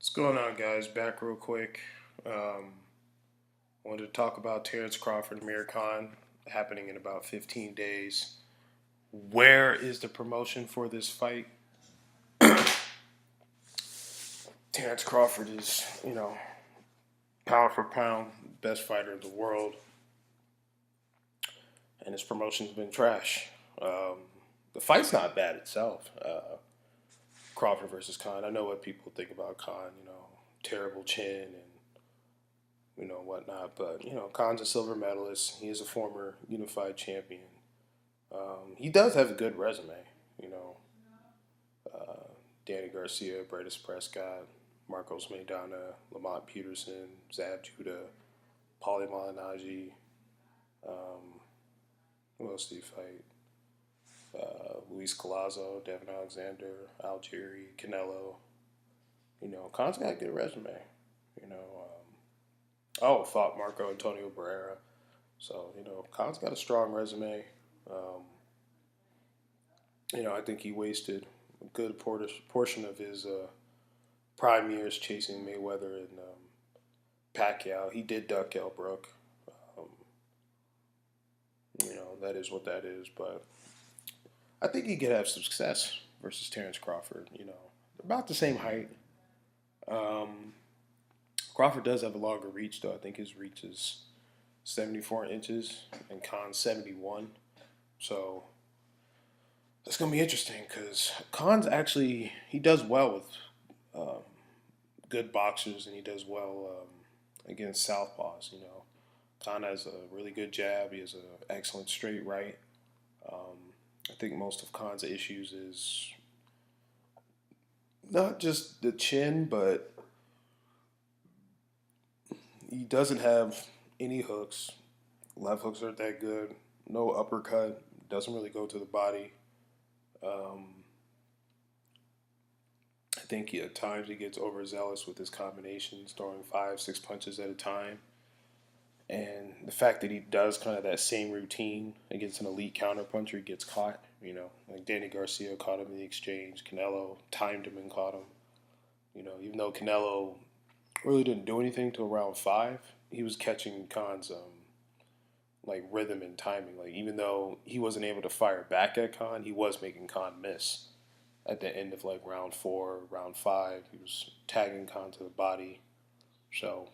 What's going on, guys? Back real quick. Um, Wanted to talk about Terrence Crawford, Amir Khan, happening in about 15 days. Where is the promotion for this fight? Terrence Crawford is, pound for pound, best fighter in the world, and his promotion's been trash. Um, the fight's not bad itself. Crawford versus Khan. I know what people think about Khan. Terrible chin and whatnot. But Khan's a silver medalist. He is a former unified champion. He does have a good resume. You know, uh, Danny Garcia, Bradis Prescott, Marcos Maidana, Lamont Peterson, Zab Judah, Paulie Malignaggi. Um, who else did he fight? Luis Collazo, Devin Alexander, Algieri, Canelo. Khan's got a good resume. You know, fought Marco Antonio Barrera. So, Khan's got a strong resume. Um, I think he wasted a good portion of his prime years chasing Mayweather and Pacquiao. He did duck Kell Brook. Um, that is what that is. But I think he could have success versus Terrence Crawford. They're about the same height. Um, Crawford does have a longer reach, though. I think his reach is 74 inches and Khan's 71. So that's going to be interesting because Khan's actually, he does well with um, good boxers and he does well against southpaws. Khan has a really good jab. He has an excellent straight right. Um, I think most of Khan's issues is not just the chin, but he doesn't have any hooks. Left hooks aren't that good. No uppercut. Doesn't really go to the body. Um, I think at times he gets overzealous with his combinations, throwing five, six punches at a time. And the fact that he does kind of that same routine against an elite counterpuncher, he gets caught. Like Danny Garcia caught him in the exchange. Canelo timed him and caught him. Even though Canelo really didn't do anything till round five, he was catching Khan's like rhythm and timing. Like even though he wasn't able to fire back at Khan, he was making Khan miss. At the end of like round four, round five, he was tagging Khan to the body. So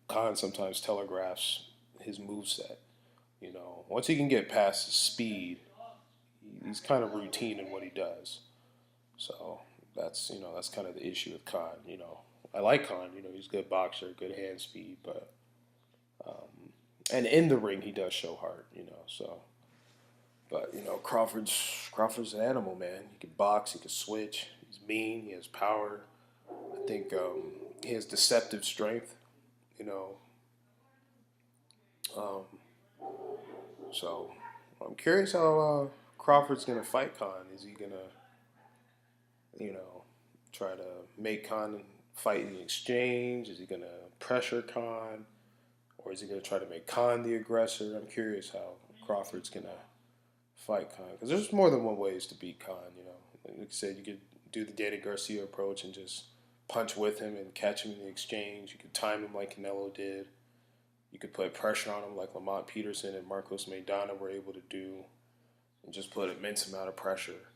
Khan sometimes telegraphs his move set. Once he can get past his speed, he's kind of routine in what he does. So that's kind of the issue with Khan. I like Khan. He's a good boxer, good hand speed, but and in the ring he does show heart. So but Crawford's an animal, man. He can box, he can switch. He's mean, he has power. I think he has deceptive strength. You know, um, so I'm curious how Crawford's gonna fight Khan. Is he gonna you know try to make Khan fight in the exchange? Is he gonna pressure Khan, or is he gonna try to make Khan the aggressor? I'm curious how Crawford's gonna fight Khan because there's more than one ways to beat Khan. Like I said, you could do the Danny Garcia approach and just punch with him and catch him in the exchange. You could time him like Canelo did. You could put pressure on him like Lamont Peterson and Marcos Maidana were able to do, and just put immense amount of pressure.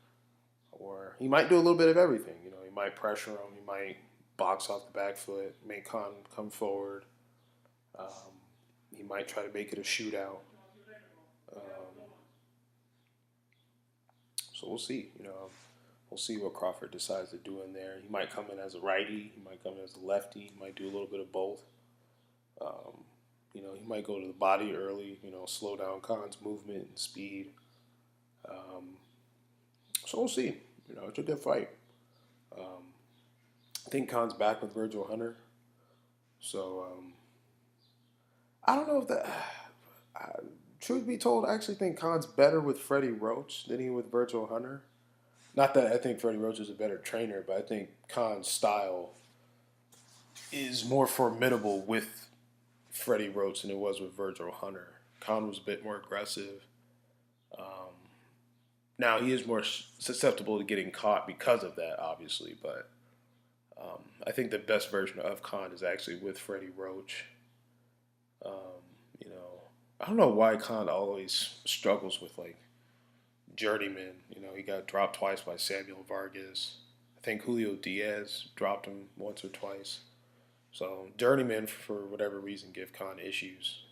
Or he might do a little bit of everything. He might pressure him. He might box off the back foot, make Khan come forward. Um, he might try to make it a shootout. Um, so we'll see. We'll see what Crawford decides to do in there. He might come in as a righty. He might come in as a lefty. He might do a little bit of both. Um, he might go to the body early. Slow down Khan's movement and speed. Um, so we'll see. It's a good fight. Um, I think Khan's back with Virgil Hunter. So I don't know if that. Truth be told, I actually think Khan's better with Freddie Roach than he with Virgil Hunter. Not that I think Freddie Roach is a better trainer, but I think Khan's style is more formidable with Freddie Roach than it was with Virgil Hunter. Khan was a bit more aggressive. Um, Now he is more susceptible to getting caught because of that, obviously. But I think the best version of Khan is actually with Freddie Roach. You know, I don't know why Khan always struggles with like journeyman. You know, he got dropped twice by Samuel Vargas. I think Julio Diaz dropped him once or twice. So journeyman, for whatever reason, give Khan issues.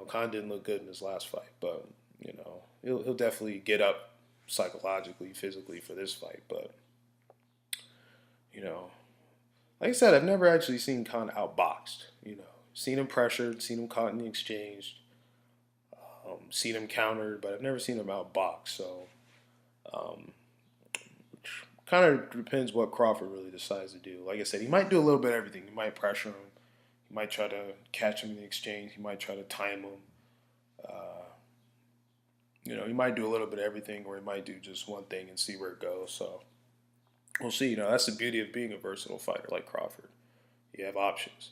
Khan didn't look good in his last fight, but he'll definitely get up psychologically, physically for this fight. But you know, like I said, I've never actually seen Khan outboxed. Seen him pressured, seen him caught in the exchange, seen him countered, but I've never seen him outboxed. So, um, kind of depends what Crawford really decides to do. Like I said, he might do a little bit of everything. He might pressure him. He might try to catch him in the exchange. He might try to time him. Uh, he might do a little bit of everything, or he might do just one thing and see where it goes. So we'll see. That's the beauty of being a versatile fighter like Crawford. You have options.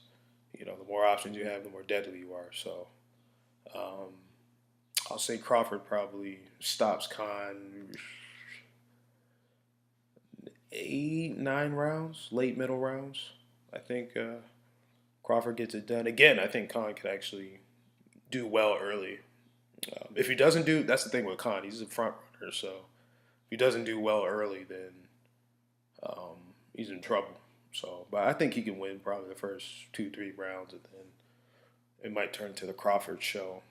The more options you have, the more deadly you are. So um, I'll say Crawford probably stops Khan 8, 9 rounds, late middle rounds. I think Crawford gets it done. Again, I think Khan could actually do well early. If he doesn't do, that's the thing with Khan. He's a front runner, so if he doesn't do well early, then he's in trouble. So, but I think he can win probably the first 2, 3 rounds, and then it might turn to the Crawford show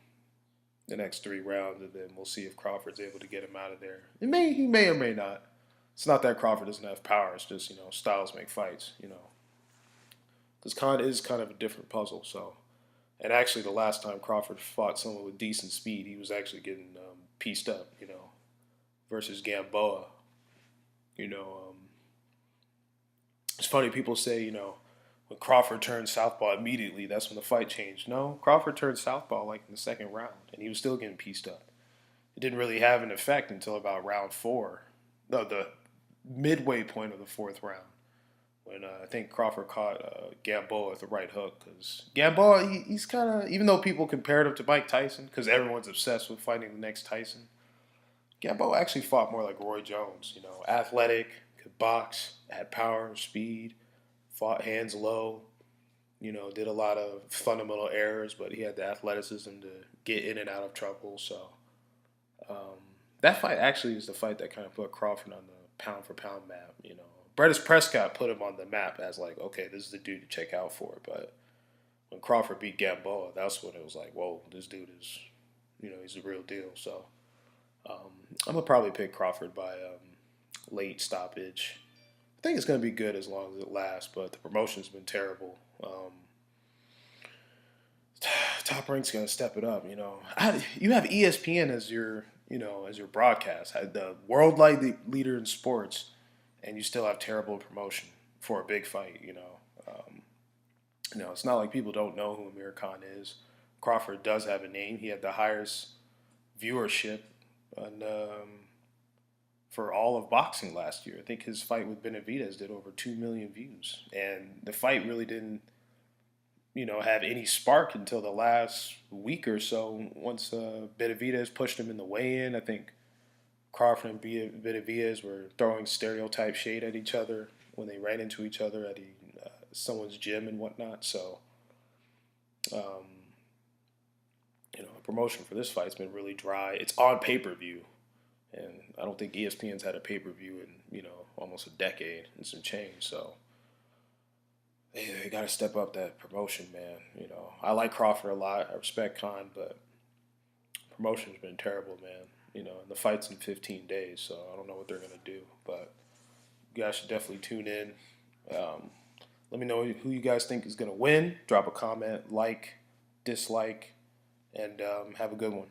the next 3 rounds, and then we'll see if Crawford's able to get him out of there. He may or may not. It's not that Crawford doesn't have power. It's just styles make fights. Because Khan is kind of a different puzzle. So, and actually, the last time Crawford fought someone with decent speed, he was actually getting pieced up. Versus Gamboa. It's funny, people say, when Crawford turned southpaw immediately, that's when the fight changed. No, Crawford turned southpaw like in the second round, and he was still getting pieced up. It didn't really have an effect until about round 4. No, the midway point of the 4th round, when I think Crawford caught Gamboa with the right hook. Because Gamboa, he's kind of, even though people compared him to Mike Tyson, because everyone's obsessed with fighting the next Tyson, Gamboa actually fought more like Roy Jones. Athletic, could box, had power, speed, fought hands low, did a lot of fundamental errors, but he had the athleticism to get in and out of trouble. So that fight actually is the fight that kind of put Crawford on the pound for pound map. Brettis Prescott put him on the map as like, okay, this is the dude to check out for. But when Crawford beat Gamboa, that's when it was like, whoa, this dude is, he's the real deal. So I'm gonna probably pick Crawford by late stoppage. I think it's going to be good as long as it lasts, but the promotion's been terrible. Top Rank's going to step it up. You have ESPN as your broadcast, the worldwide leader in sports, and you still have terrible promotion for a big fight. It's not like people don't know who Amir Khan is. Crawford does have a name. He had the highest viewership on for all of boxing last year. I think his fight with Benavidez did over 2 million views. And the fight really didn't, have any spark until the last week or so. Once Benavidez pushed him in the weigh-in, I think Crawford and Benavidez were throwing stereotype shade at each other when they ran into each other at someone's gym and whatnot. So, the promotion for this fight's been really dry. It's on pay-per-view. And I don't think ESPN's had a pay-per-view in, almost a decade and some change. So they got to step up that promotion, man. I like Crawford a lot. I respect Khan, but promotion's been terrible, man. And the fight's in 15 days, so I don't know what they're going to do. But you guys should definitely tune in. Let me know who you guys think is going to win. Drop a comment, like, dislike, and have a good one.